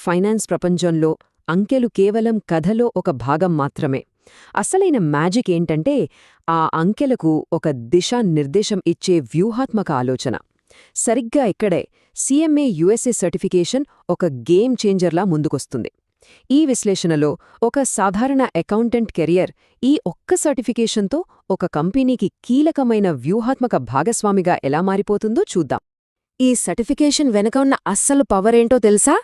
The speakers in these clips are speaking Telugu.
ఫైనాన్స్ ప్రపంచంలో అంకెలు కేవలం కథలో ఒక భాగం మాత్రమే. అసలైన మ్యాజిక్ ఏంటంటే ఆ అంకెలకు ఒక దిశానిర్దేశం ఇచ్చే వ్యూహాత్మక ఆలోచన. సరిగ్గా ఇక్కడే సీఎంఏ యుఎస్ఏ సర్టిఫికేషన్ ఒక గేమ్ చేంజర్లా ముందుకొస్తుంది. ఈ విశ్లేషణలో ఒక సాధారణ అకౌంటెంట్ కెరియర్ ఈ ఒక్క సర్టిఫికేషన్తో ఒక కంపెనీకి కీలకమైన వ్యూహాత్మక భాగస్వామిగా ఎలా మారిపోతుందో చూద్దాం. ఈ సర్టిఫికేషన్ వెనక ఉన్న అస్సలు పవరేంటో తెలుసా?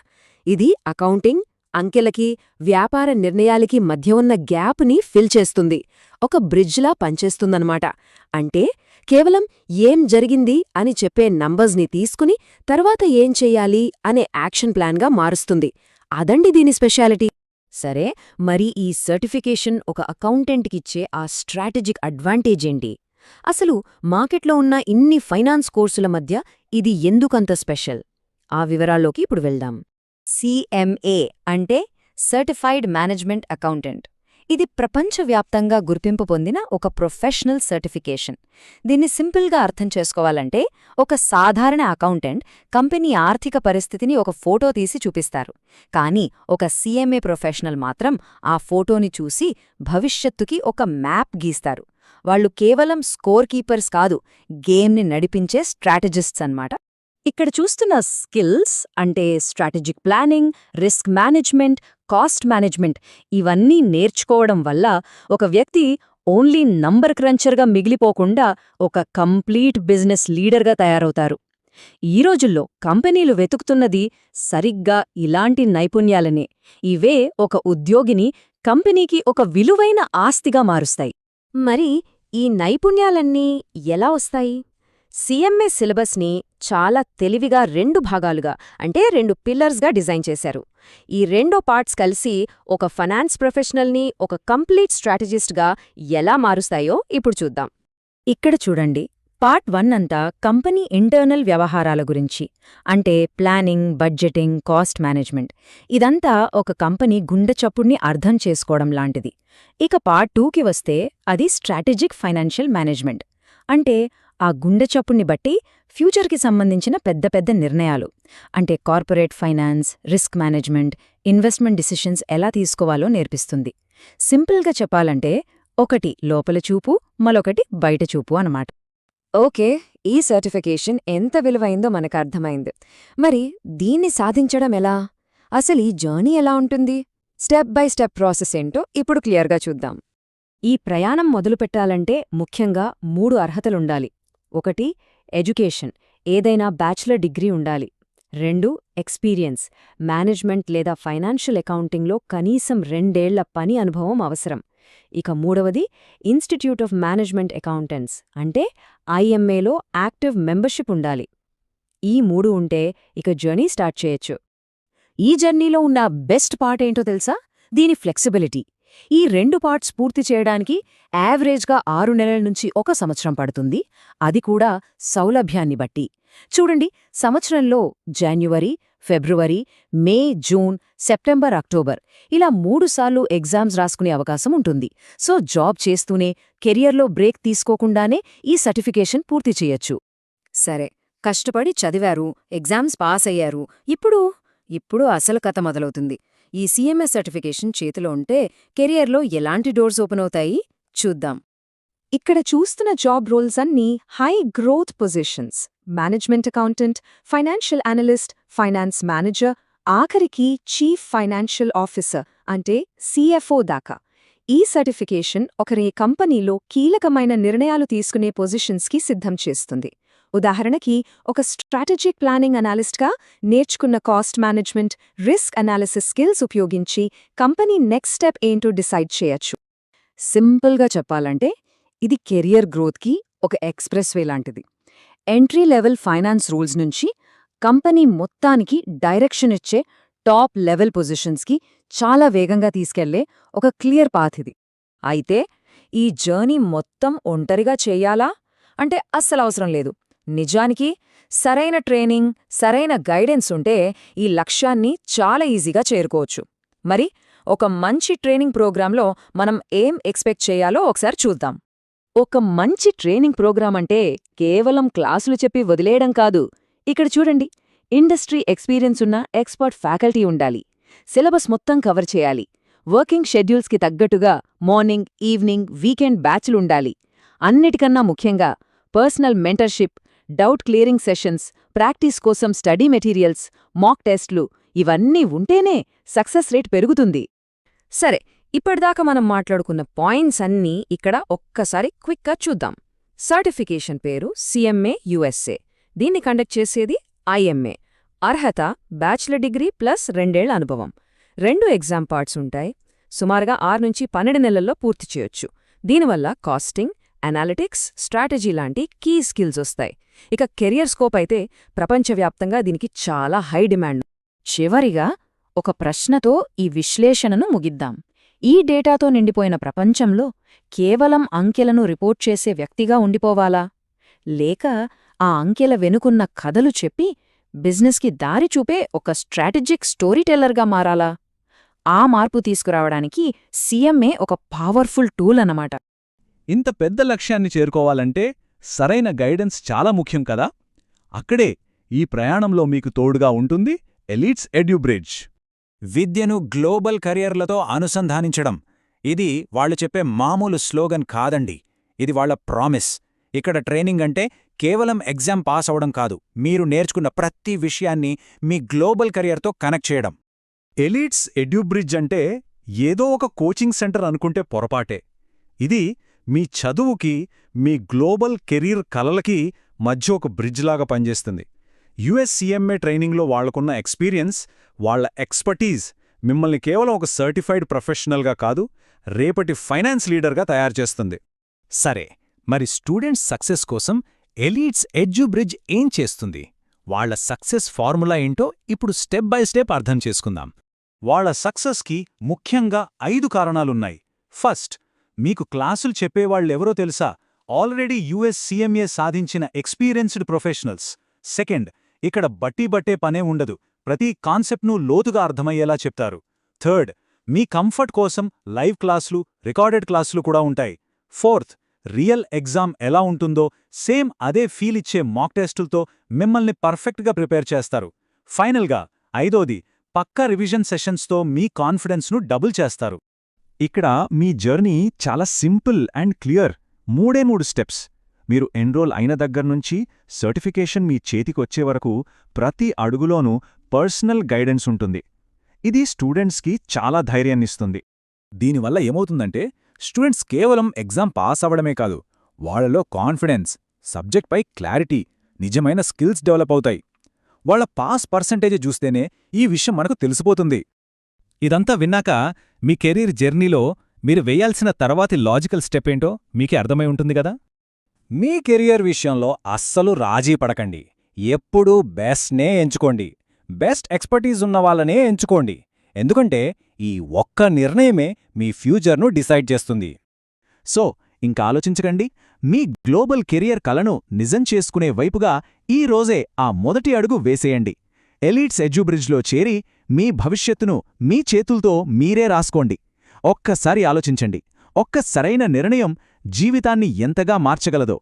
ఇది అకౌంటింగ్, అంకెలకి, వ్యాపార నిర్ణయాలకి మధ్య ఉన్న గ్యాప్ని ఫిల్ చేస్తుంది. ఒక బ్రిడ్జ్లా పనిచేస్తుందన్నమాట. అంటే కేవలం ఏం జరిగింది అని చెప్పే నంబర్స్ని తీసుకుని తర్వాత ఏం చెయ్యాలి అనే యాక్షన్ ప్లాన్గా మారుస్తుంది. అదండి దీని స్పెషాలిటీ. సరే, మరి ఈ సర్టిఫికేషన్ ఒక అకౌంటెంట్కిచ్చే ఆ స్ట్రాటజిక్ అడ్వాంటేజ్ ఏంటి? అసలు మార్కెట్లో ఉన్న ఇన్ని ఫైనాన్స్ కోర్సుల మధ్య ఇది ఎందుకంత స్పెషల్? ఆ వివరాల్లోకి ఇప్పుడు వెళ్దాం. సిఎంఏ అంటే సర్టిఫైడ్ మేనేజ్మెంట్ అకౌంటెంట్. ఇది ప్రపంచవ్యాప్తంగా గుర్తింపు పొందిన ఒక ప్రొఫెషనల్ సర్టిఫికేషన్. దీన్ని సింపుల్గా అర్థం చేసుకోవాలంటే ఒక సాధారణ అకౌంటెంట్ కంపెనీ ఆర్థిక పరిస్థితిని ఒక ఫోటో తీసి చూపిస్తారు. కానీ ఒక సిఎంఏ ప్రొఫెషనల్ మాత్రం ఆ ఫోటోని చూసి భవిష్యత్తుకి ఒక మ్యాప్ గీస్తారు. వాళ్లు కేవలం స్కోర్ కీపర్స్ కాదు, గేమ్ని నడిపించే స్ట్రాటజిస్ట్స్ అన్నమాట. ఇక్కడ చూస్తున్న స్కిల్స్ అంటే strategic planning, risk management, cost management ఇవన్నీ నేర్చుకోవడం వల్ల ఒక వ్యక్తి ఓన్లీ నంబర్ క్రంచర్గా మిగిలిపోకుండా ఒక కంప్లీట్ బిజినెస్ లీడర్గా తయారవుతారు. ఈ రోజుల్లో కంపెనీలు వెతుకుతున్నది సరిగ్గా ఇలాంటి నైపుణ్యాలనే. ఇవే ఒక ఉద్యోగిని కంపెనీకి ఒక విలువైన ఆస్తిగా మారుస్తాయి. మరి ఈ నైపుణ్యాలన్నీ ఎలా వస్తాయి? సీఎంఏ సిలబస్ని చాలా తెలివిగా 2 భాగాలుగా అంటే 2 పిల్లర్స్గా డిజైన్ చేశారు. ఈ రెండో పార్ట్స్ కలిసి ఒక ఫైనాన్స్ ప్రొఫెషనల్ని ఒక కంప్లీట్ స్ట్రాటజిస్ట్గా ఎలా మారుస్తాయో ఇప్పుడు చూద్దాం. ఇక్కడ చూడండి, పార్ట్ 1 అంతా కంపెనీ ఇంటర్నల్ వ్యవహారాల గురించి, అంటే ప్లానింగ్, బడ్జెటింగ్, కాస్ట్ మేనేజ్మెంట్. ఇదంతా ఒక కంపెనీ గుండెచప్పుడ్ని అర్థం చేసుకోవడం లాంటిది. ఇక పార్ట్ 2కి వస్తే అది స్ట్రాటజిక్ ఫైనాన్షియల్ మేనేజ్మెంట్. అంటే ఆ గుండెచప్పుడ్ని బట్టి ఫ్యూచర్కి సంబంధించిన పెద్ద పెద్ద నిర్ణయాలు, అంటే corporate finance, risk management, investment decisions ఎలా తీసుకోవాలో నేర్పిస్తుంది. సింపుల్గా చెప్పాలంటే ఒకటి లోపల చూపు, మరొకటి బయట చూపు అన్నమాట. ఓకే, ఈ సర్టిఫికేషన్ ఎంత విలువైందో మనకు అర్థమైంది. మరి దీన్ని సాధించడం ఎలా? అసలు ఈ జర్నీ ఎలా ఉంటుంది? స్టెప్ బై స్టెప్ ప్రాసెస్ ఏంటో ఇప్పుడు క్లియర్గా చూద్దాం. ఈ ప్రయాణం మొదలుపెట్టాలంటే ముఖ్యంగా 3 అర్హతలుండాలి. 1 ఎడ్యుకేషన్, ఏదైనా బ్యాచిలర్ డిగ్రీ ఉండాలి. 2 ఎక్స్పీరియన్స్, మేనేజ్మెంట్ లేదా ఫైనాన్షియల్ అకౌంటింగ్లో కనీసం 2 ఏళ్ల పని అనుభవం అవసరం. ఇక 3వది ఇన్స్టిట్యూట్ ఆఫ్ మేనేజ్మెంట్ అకౌంటెంట్స్ అంటే ఐఎంఏలో యాక్టివ్ మెంబర్షిప్ ఉండాలి. ఈ 3 ఉంటే ఇక జర్నీ స్టార్ట్ చేయొచ్చు. ఈ జర్నీలో ఉన్న బెస్ట్ పార్ట్ ఏంటో తెలుసా? దీని ఫ్లెక్సిబిలిటీ. ఈ 2 పార్ట్స్ పూర్తి చేయడానికి యావరేజ్గా 6 నెలల నుంచి 1 సంవత్సరం పడుతుంది. అది కూడా సౌలభ్యాన్ని బట్టి. చూడండి, సంవత్సరంలో జనవరి, ఫిబ్రవరి, మే, జూన్, సెప్టెంబర్, అక్టోబర్ ఇలా 3 సార్లు ఎగ్జామ్స్ రాసుకునే అవకాశం ఉంటుంది. సో జాబ్ చేస్తూనే, కెరియర్లో బ్రేక్ తీసుకోకుండానే ఈ సర్టిఫికేషన్ పూర్తి చేయొచ్చు. సరే, కష్టపడి చదివారు, ఎగ్జామ్స్ పాస్ అయ్యారు. ఇప్పుడు అసలు కథ మొదలవుతుంది. ఈ సీఎంఏ సర్టిఫికేషన్ చేతిలో ఉంటే కెరియర్లో ఎలాంటి డోర్స్ ఓపెన్ అవుతాయి చూద్దాం. ఇక్కడ చూస్తున్న జాబ్ రోల్స్ అన్నీ high growth positions. Management accountant, financial analyst, finance manager, ఆఖరికి చీఫ్ ఫైనాన్షియల్ ఆఫీసర్ అంటే సిఎఫ్ఓ దాకా. ఈ సర్టిఫికేషన్ ఒకరి కంపెనీలో కీలకమైన నిర్ణయాలు తీసుకునే పొజిషన్స్కి సిద్ధం చేస్తుంది. ఉదాహరణకి ఒక స్ట్రాటజిక్ ప్లానింగ్ అనాలిస్ట్గా నేర్చుకున్న cost management, risk analysis skills ఉపయోగించి కంపెనీ నెక్స్ట్ స్టెప్ ఏంటో డిసైడ్ చేయొచ్చు. సింపుల్గా చెప్పాలంటే ఇది కెరియర్ గ్రోత్కి ఒక ఎక్స్‌ప్రెస్ వే లాంటిది. ఎంట్రీ లెవెల్ ఫైనాన్స్ రూల్స్ నుంచి కంపెనీ మొత్తానికి డైరెక్షన్ ఇచ్చే టాప్ లెవెల్ పొజిషన్స్కి చాలా వేగంగా తీసుకెళ్లే ఒక క్లియర్ పాత్ ఇది. అయితే ఈ జర్నీ మొత్తం ఒంటరిగా చెయ్యాలా అంటే అస్సలు అవసరం లేదు. నిజానికి సరైన ట్రైనింగ్, సరైన గైడెన్స్ ఉంటే ఈ లక్ష్యాన్ని చాలా ఈజీగా చేరుకోవచ్చు. మరి ఒక మంచి ట్రైనింగ్ ప్రోగ్రాంలో మనం ఏం ఎక్స్పెక్ట్ చేయాలో ఒకసారి చూద్దాం. ఒక మంచి ట్రైనింగ్ ప్రోగ్రాం అంటే కేవలం క్లాసులు చెప్పి వదిలేయడం కాదు. ఇక్కడ చూడండి, ఇండస్ట్రీ ఎక్స్పీరియన్స్ ఉన్న ఎక్స్పర్ట్ ఫ్యాకల్టీ ఉండాలి. సిలబస్ మొత్తం కవర్ చేయాలి. వర్కింగ్ షెడ్యూల్స్కి తగ్గట్టుగా మార్నింగ్, ఈవినింగ్, వీకెండ్ బ్యాచ్లుండాలి. అన్నిటికన్నా ముఖ్యంగా personal mentorship, doubt clearing sessions, practice కోసం స్టడీ మెటీరియల్స్, మాక్ టెస్ట్లు ఇవన్నీ ఉంటేనే సక్సెస్ రేట్ పెరుగుతుంది. సరే, ఇప్పటిదాకా మనం మాట్లాడుకున్న పాయింట్స్ అన్నీ ఇక్కడ ఒక్కసారి క్విక్గా చూద్దాం. సర్టిఫికేషన్ పేరు CMA USA. దీన్ని కండక్ట్ చేసేది IMA. అర్హత బ్యాచిలర్ డిగ్రీ ప్లస్ 2 ఏళ్ల అనుభవం. 2 ఎగ్జామ్ పార్ట్స్ ఉంటాయి. సుమారుగా 6 నుంచి 12 నెలల్లో పూర్తి చేయొచ్చు. దీనివల్ల కాస్టింగ్, అనాలిటిక్స్, స్ట్రాటజీ లాంటి కీ స్కిల్స్ వస్తాయి. ఇక కెరియర్ స్కోప్ అయితే ప్రపంచవ్యాప్తంగా దీనికి చాలా హై డిమాండ్. చివరిగా ఒక ప్రశ్నతో ఈ విశ్లేషణను ముగిద్దాం. ఈ డేటాతో నిండిపోయిన ప్రపంచంలో కేవలం అంకెలను రిపోర్ట్ చేసే వ్యక్తిగా ఉండిపోవాలా? లేక ఆ అంకెల వెనుకున్న కథలు చెప్పి బిజినెస్కి దారి చూపే ఒక స్ట్రాటజిక్ స్టోరీ టెల్లర్గా మారాలా? ఆ మార్పు తీసుకురావడానికి CMA ఒక పవర్ఫుల్ టూల్ అన్నమాట. ఇంత పెద్ద లక్ష్యాన్ని చేరుకోవాలంటే సరైన గైడెన్స్ చాలా ముఖ్యం కదా. అక్కడే ఈ ప్రయాణంలో మీకు తోడుగా ఉంటుంది ఎలీట్స్ ఎడ్యుబ్రిడ్జ్. విద్యను గ్లోబల్ కెరియర్లతో అనుసంధానించడం. ఇది వాళ్ళు చెప్పే మామూలు స్లోగన్ కాదండి, ఇది వాళ్ల ప్రామిస్. ఇక్కడ ట్రైనింగ్ అంటే కేవలం ఎగ్జామ్ పాస్ అవడం కాదు, మీరు నేర్చుకున్న ప్రతి విషయాన్ని మీ గ్లోబల్ కెరియర్తో కనెక్ట్ చేయడం. ఎలీట్స్ ఎడ్యుబ్రిడ్జ్ అంటే ఏదో ఒక కోచింగ్ సెంటర్ అనుకుంటే పొరపాటే. ఇది మీ చదువుకి, మీ గ్లోబల్ కెరీర్ కలలకి మధ్య ఒక బ్రిడ్జ్లాగా పనిచేస్తుంది. US CMA ట్రైనింగ్లో వాళ్లకున్న ఎక్స్పీరియన్స్, వాళ్ల ఎక్స్పర్టీజ్ మిమ్మల్ని కేవలం ఒక సర్టిఫైడ్ ప్రొఫెషనల్గా కాదు, రేపటి ఫైనాన్స్ లీడర్గా తయారుచేస్తుంది. సరే, మరి స్టూడెంట్స్ సక్సెస్ కోసం ఎలీట్స్ ఎడ్యుబ్రిడ్జ్ ఏం చేస్తుంది? వాళ్ల సక్సెస్ ఫార్ములా ఏంటో ఇప్పుడు స్టెప్ బై స్టెప్ అర్థం చేసుకుందాం. వాళ్ల సక్సెస్కి ముఖ్యంగా 5 కారణాలున్నాయి. ఫస్ట్, మీకు క్లాసులు చెప్పేవాళ్లెవరో తెలుసా? ఆల్రెడీ US CMA సాధించిన ఎక్స్పీరియన్స్డ్ ప్రొఫెషనల్స్. సెకండ్, ఇక్కడ బట్టే పనే ఉండదు, ప్రతి కాన్సెప్ట్ను లోతుగా అర్థమయ్యేలా చెప్తారు. థర్డ్, మీ కంఫర్ట్ కోసం లైవ్ క్లాసులు, రికార్డెడ్ క్లాసులు కూడా ఉంటాయి. ఫోర్త్, రియల్ ఎగ్జామ్ ఎలా ఉంటుందో సేమ్ అదే ఫీల్ ఇచ్చే మాక్ టెస్టులతో మిమ్మల్ని పర్ఫెక్ట్గా ప్రిపేర్ చేస్తారు. ఫైనల్గా ఐదోది, పక్కా రివిజన్ సెషన్స్తో మీ కాన్ఫిడెన్స్ను డబుల్ చేస్తారు. ఇక్కడ మీ జర్నీ చాలా సింపుల్ అండ్ క్లియర్. 3 స్టెప్స్. మీరు ఎన్రోల్ అయిన దగ్గర్నుంచి సర్టిఫికేషన్ మీ చేతికొచ్చే వరకు ప్రతి అడుగులోనూ పర్సనల్ గైడెన్స్ ఉంటుంది. ఇది స్టూడెంట్స్కి చాలా ధైర్యాన్నిస్తుంది. దీనివల్ల ఏమవుతుందంటే స్టూడెంట్స్ కేవలం ఎగ్జామ్ పాస్ అవ్వడమే కాదు, వాళ్లలో కాన్ఫిడెన్స్, సబ్జెక్ట్పై క్లారిటీ, నిజమైన స్కిల్స్ డెవలప్ అవుతాయి. వాళ్ల పాస్ పర్సెంటేజ్ చూస్తేనే ఈ విషయం మనకు తెలిసిపోతుంది. ఇదంతా విన్నాక మీ కెరీర్ జర్నీలో మీరు వేయాల్సిన తర్వాతి లాజికల్ స్టెప్ ఏంటో మీకే అర్థమై ఉంటుంది కదా. మీ కెరియర్ విషయంలో అస్సలు రాజీ పడకండి. ఎప్పుడూ బెస్ట్నే ఎంచుకోండి. బెస్ట్ ఎక్స్పర్టీజ్ ఉన్న వాళ్ళనే ఎంచుకోండి. ఎందుకంటే ఈ ఒక్క నిర్ణయమే మీ ఫ్యూచర్ను డిసైడ్ చేస్తుంది. సో ఇంకా ఆలోచించకండి. మీ గ్లోబల్ కెరియర్ కలను నిజం చేసుకునే వైపుగా ఈ రోజే ఆ మొదటి అడుగు వేసేయండి. ఎలీట్స్ ఎడ్యుబ్రిడ్జ్లో చేరి మీ భవిష్యత్తును మీ చేతులతో మీరే రాసుకోండి. ఒక్కసారి ఆలోచించండి. ఒక్క సరైన నిర్ణయం జీవితాన్ని ఎంతగా మార్చగలదో.